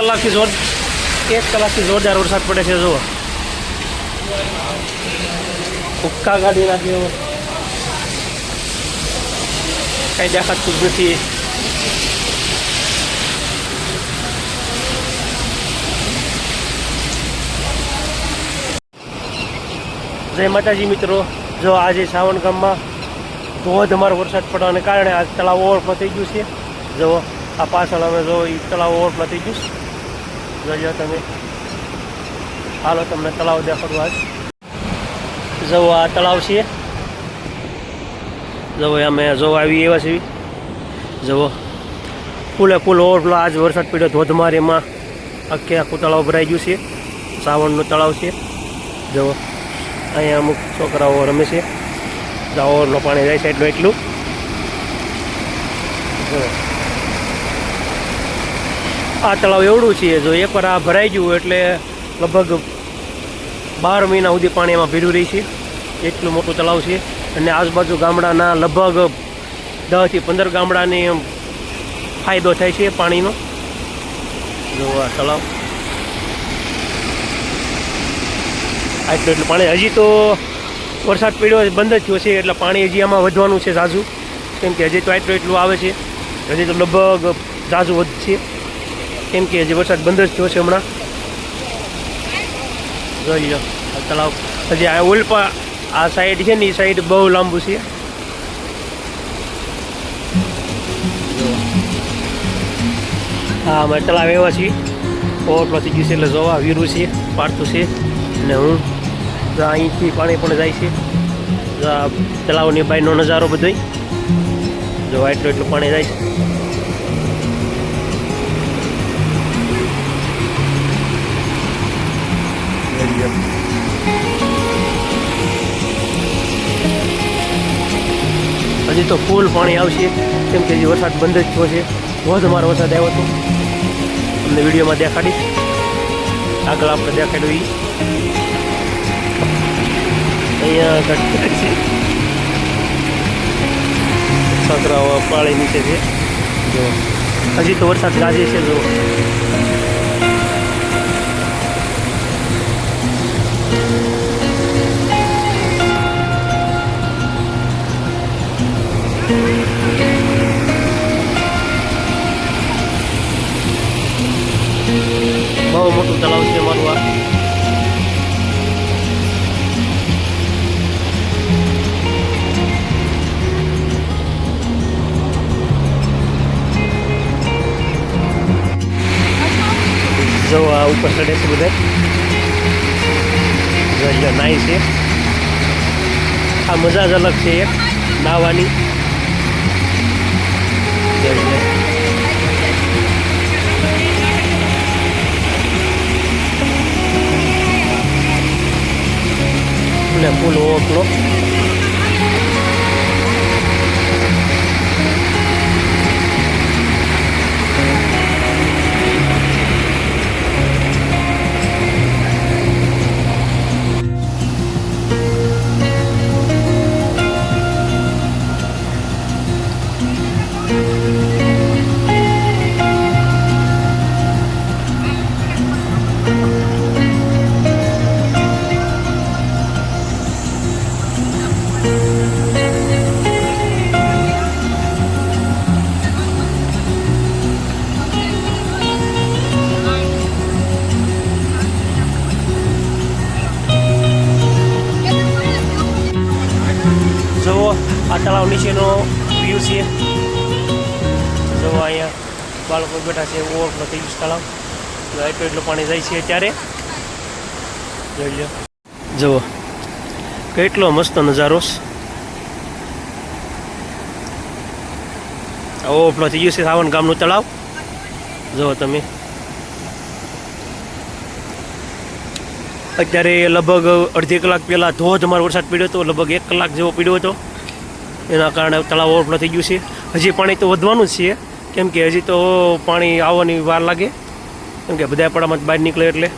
કલાકથી જોરદાર વરસાદ પડે છે. જુઓ હુક્કા ગાડી નાખ્યો, કઈ દેખાતું જ નથી. જય માતાજી મિત્રો. જો આજે સાવણ ગામમાં ધોધમાર વરસાદ પડવાને કારણે આ તળાવ ઓવરફ્લો થઈ ગયું છે. જો આ પાછળ અમે જો એ તળાવ ઓવરફ્લો થઈ ગયું છે. જોજો તમે. હાલો તમને તળાવ દેખાડું. આજ જો આ તળાવ છે. જો અમે જો આવી એવા છે. જુઓ ફૂલે ફૂલ ઓવરફ્લો. આજ વરસાદ પડ્યો ધોધમાર, એમાં આખું તળાવ ભરાઈ ગયું છે. સાવણનું તળાવ છે. જુઓ અહીંયા અમુક છોકરાઓ રમે છે. ઓવરફ્લો પાણી જાય છે એટલું. આ તળાવ એવડું છે, જો એકવાર આ ભરાઈ ગયું એટલે લગભગ 12 મહિના સુધી પાણી એમાં ભીડું રહી છે. એટલું મોટું તળાવ છે. અને આજુબાજુ ગામડાના લગભગ 10 થી 15 ગામડાને ફાયદો થાય છે પાણીનો. જો આ તળાવ એટલું પાણી. હજી તો વરસાદ પડ્યો બંધ જ થયો છે એટલે પાણી હજી આમાં વધવાનું છે ઝાઝુ. કેમ કે હજી તો એટલું આવે છે. હજી તો લગભગ ઝાઝુ વધશે, કેમ કે હજી વરસાદ બંધ જ થયો છે હમણાં. જોઈ લો આ તળાવ. હજી આ ઉલ્પા આ સાઈડ છે ને, એ સાઈડ બહુ લાંબુ છે. હા અમે તળાવ એવા છીએ. ઓવરફ્લો થઈ ગયું છે એટલે જોવા વીરું છે, પાડતું છે. અને હું અહીંથી પાણી પણ જાય છે. તળાવની બાઈનો નજારો બધો જો એટલું પાણી જાય છે. હજી તો ફૂલ પાણી આવશે, કેમ કે હજી વરસાદ બંધ જ થયો છે. ધોધમાર વરસાદ આવ્યો હતો, તમને વિડીયોમાં દેખાડીશ. આગળ આપણે દેખાડ્યું અહીંયા છોકરાઓ પાળી નીચે છે. જો હજી તો વરસાદ ગાજે છે. જો બહુ મોટું તળાવ છે મારું આ. જો આ ઉપર ચડે છે બધા. નાઈ છે. આ મજા જ અલગ છે એક નાવાની. ફૂલ ઓવરફ્લો. જુઓ આ તળાવ નીચેનો વ્યૂ છે. જુઓ અહીંયા બાળકો બેઠા છે. ઓવરફ્લો થઈ ગયું તળાવ. એટલું પાણી જાય છે અત્યારે. જોઈ લો. જુઓ કેટલો મસ્ત નજારો. ઓવરફ્લો થઈ ગયું છે સાવણ ગામનું તળાવ. જુઓ તમે. અત્યારે લગભગ અડધી કલાક પહેલાં ધોધમાર વરસાદ પડ્યો હતો. લગભગ 1 કલાક જેવો પડ્યો હતો. એના કારણે તળાવ ઓવરફ્લો થઈ ગયું છે. હજી પાણી તો વધવાનું જ છે, કેમ કે હજી તો પાણી આવવાની વાર લાગે. કેમ કે બધા પડામાં બહાર નીકળે એટલે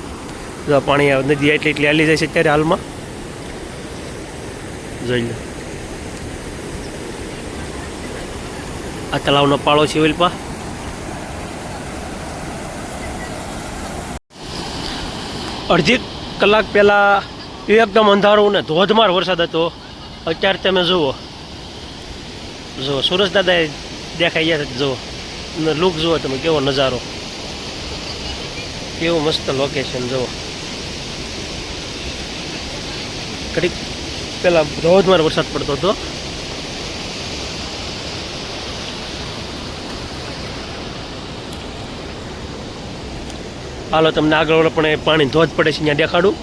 પાણી નદી એટલી હાલી જાય છે અત્યારે હાલમાં. જોઈ લો આ તળાવનો પાળો છે. ઓલપા અડધી કલાક પહેલાં એકદમ અંધારું ને ધોધમાર વરસાદ હતો. અત્યારે તમે જુઓ સુરજ દાદા દેખાઈ ગયા છે. જુઓ લુક જુઓ તમે, કેવો નજારો, કેવું મસ્ત લોકેશન. જુઓ ઘડીક પહેલાં ધોધમાર વરસાદ પડતો હતો. હાલો તમને આગળ પણ પાણી ધોધ પડે છે ત્યાં દેખાડું.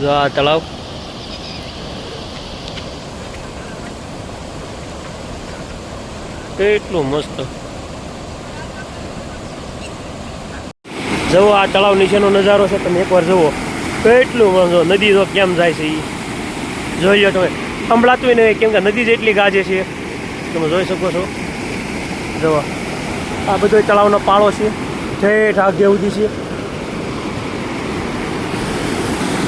જો આ તળાવ, કેટલું મસ્ત. જુઓ આ તળાવ નીચેનો નજારો છે, તમે એકવાર જુઓ કેટલું જો નદી જો કેમ જાય છે. એ જોઈ લો તમે, સંભળાતું નહીં કેમ કે નદી જેટલી ગાજે છે, તમે જોઈ શકો છો. જુઓ આ બધો તળાવનો પાળો છે, ઠેઠ આગે સુધી છે.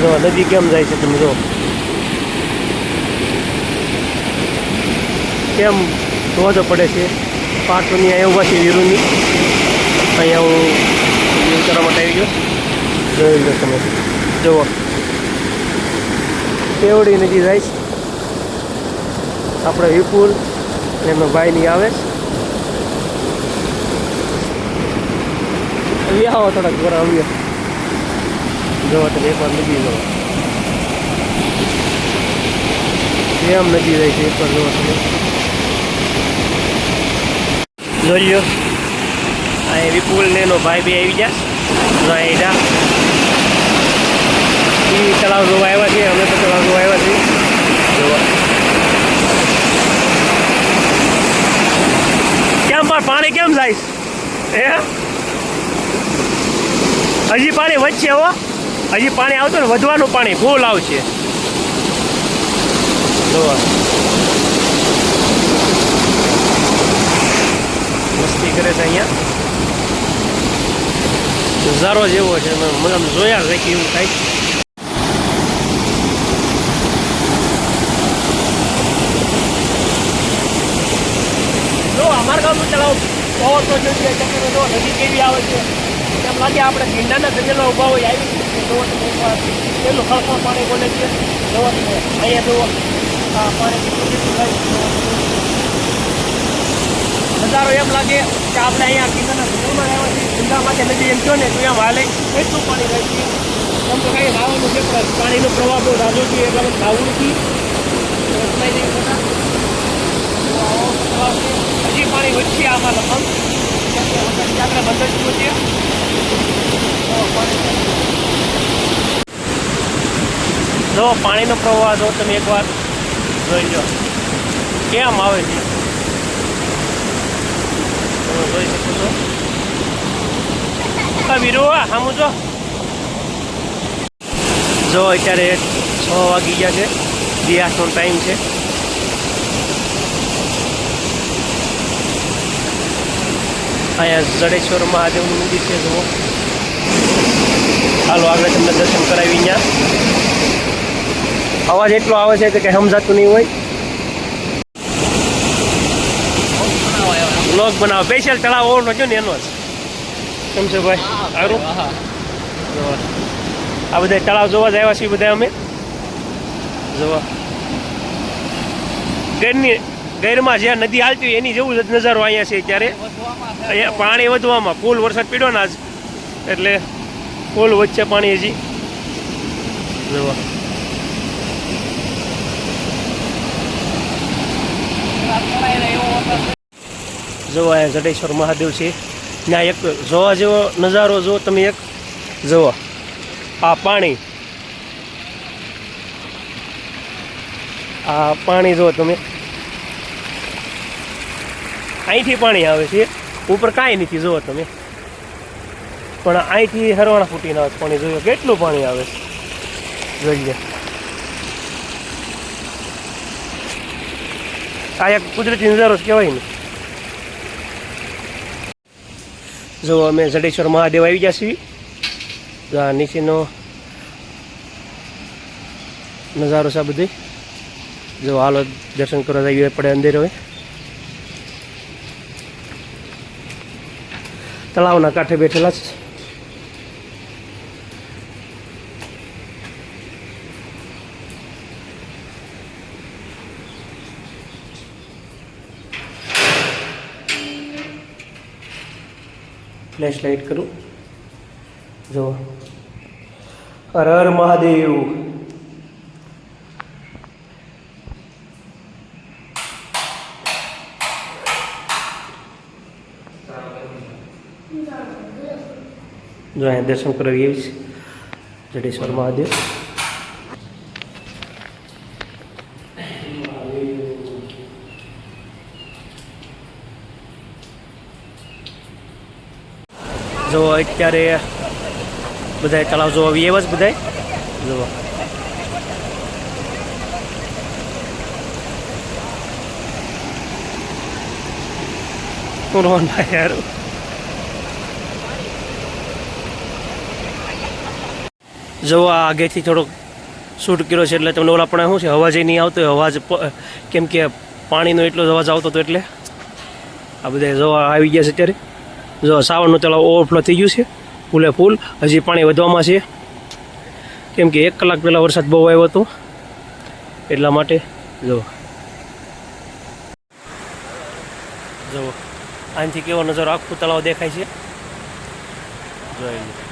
જો નદી કેમ જાય છે, તમે જો કેમ ધોધ પડે છે. પાટોની અહીંયા ઊભા છે વીરુની, અહીંયા હું વ્યૂ કરવા માટે આવી ગયો. જોઈ લો તમે, જુઓ કેવડી નદી જાય છે. આપણે વિપુલ અને એમનો ભાઈની આવે છે. આવો થોડાક ઘર આવીએ. જોવો તમે એકવાર નદી જો કેમ નદી જાય છે, એકવાર જોવો તમે. જોઈ લો અહીં વિપુલ ને એનો ભાઈ બી આવી ગયા. અહીંયા એ તળાવ જોવા આવ્યા છે, અમે તો તળાવ જોવા આવ્યા છીએ. જોવા કેમ પણ પાણી કેમ જાય છે? હજી પાણી વધશે. હો હજી પાણી આવતું ને, વધવાનું પાણી ફૂલ આવશે. જોવા મસ્તી કરે છે અહીંયા, નજારો જેવો છે. મને જોયા છે કે એવું થાય. જો અમારા ગામનું તળાવ બહુ તો જોઈએ, નદી કેવી આવે છે એમ લાગે આપણે ભીંડાના જંગલમાં ઊભા હોય આવી. એટલું ખળખળ પાણી બોલે છે. જોવો તમે અહીંયા જુઓ આ પાણી નજારો એમ લાગે કે આપણે અહીંયા ભીંડાના જંગલમાં આવ્યા છીએ. ભીંડામાંથી નદી એમ કહો ને તો એમ હાલે એટલું પાણી રહે છે. એમ તો કાંઈ નાવાનું છે, પણ પાણીનો પ્રવાહ બહુ રાજો છે એટલે નાવું નથી. હજી પાણી વધશે આમાં લગભગ આપણે બંધ જ છે. જો પાણીનો પ્રવાહ જો તમે એકવાર જોઈ લો કેમ આવે છે, તમે જોઈ શકો છો. વીરો સામું જો અત્યારે 6 વાગી ગયા છે, દિયાસનો ટાઈમ છે. અહીંયા જડેશ્વર મહાદેવનું મંદિર છે. જુઓ હાલો આગળ તમને દર્શન કરાવી. અહીંયા અવાજ એટલો આવે છે કે સમજાતું નહીં હોય. બ્લોગ બનાવો સ્પેશિયલ તળાવ ઓવરનો જો ને એનો જ કેમ છે ભાઈ સારું. આ બધા તળાવ જોવા જ આવ્યા છીએ બધા અમે. જોવા ગેરમાં જ્યાં નદી હાલતી હોય એની જેવું જ નજારો અહીંયા છે. ત્યારે અહીંયા પાણી વધવામાં ફૂલ વરસાદ પડ્યો ને આજ, એટલે ફૂલ વચ્ચે પાણી હજી. જોવા જોવા અહીંયા જડેશ્વર મહાદેવ છે. ત્યાં એક જોવા જેવો નજારો જો તમે એક જુઓ આ પાણી, આ પાણી જુઓ તમે. અહીંથી પાણી આવે છે, ઉપર કાંઈ નથી જુઓ તમે, પણ અહીંથી હરવાણા ફૂટીને આવે પાણી. જોયો કેટલું પાણી આવે છે, જોઈએ. આ એક કુદરતી નજારો કહેવાય ને. જો અમે જડેશ્વર મહાદેવ આવી ગયા છીએ. આ નીચેનો નજારો છે બધે. જો હાલો દર્શન કરવા જઈએ પડે અંદર. હવે તળાવના કાંઠે બેઠેલા છે. ફ્લેશ લાઇટ કરું. જો હર હર મહાદેવ. જો અહીંયા દર્શન કરાવી આવીશ જડેશ્વર મહાદેવ. જો અત્યારે બધા તળાવ જોવા આવીએ જ બધા જુઓ. રોહનભાઈ યાર જો આ આગેથી થોડોક શૂટ કર્યો છે એટલે તમને ઓલા પણ શું છે અવાજ નહીં આવતો અવાજ, કેમ કે પાણીનો એટલો જ અવાજ આવતો હતો એટલે આ બધા જોવા આવી ગયા છે અત્યારે. જો સાવણનું તળાવ ઓવરફ્લો થઈ ગયું છે ફૂલે ફૂલ. હજી પાણી વધવામાં છે કેમ કે 1 કલાક પહેલાં વરસાદ બહુ આવ્યો હતો એટલા માટે. જો આનાથી કેવો નજારો આખું તળાવ દેખાય છે જોઈ લો.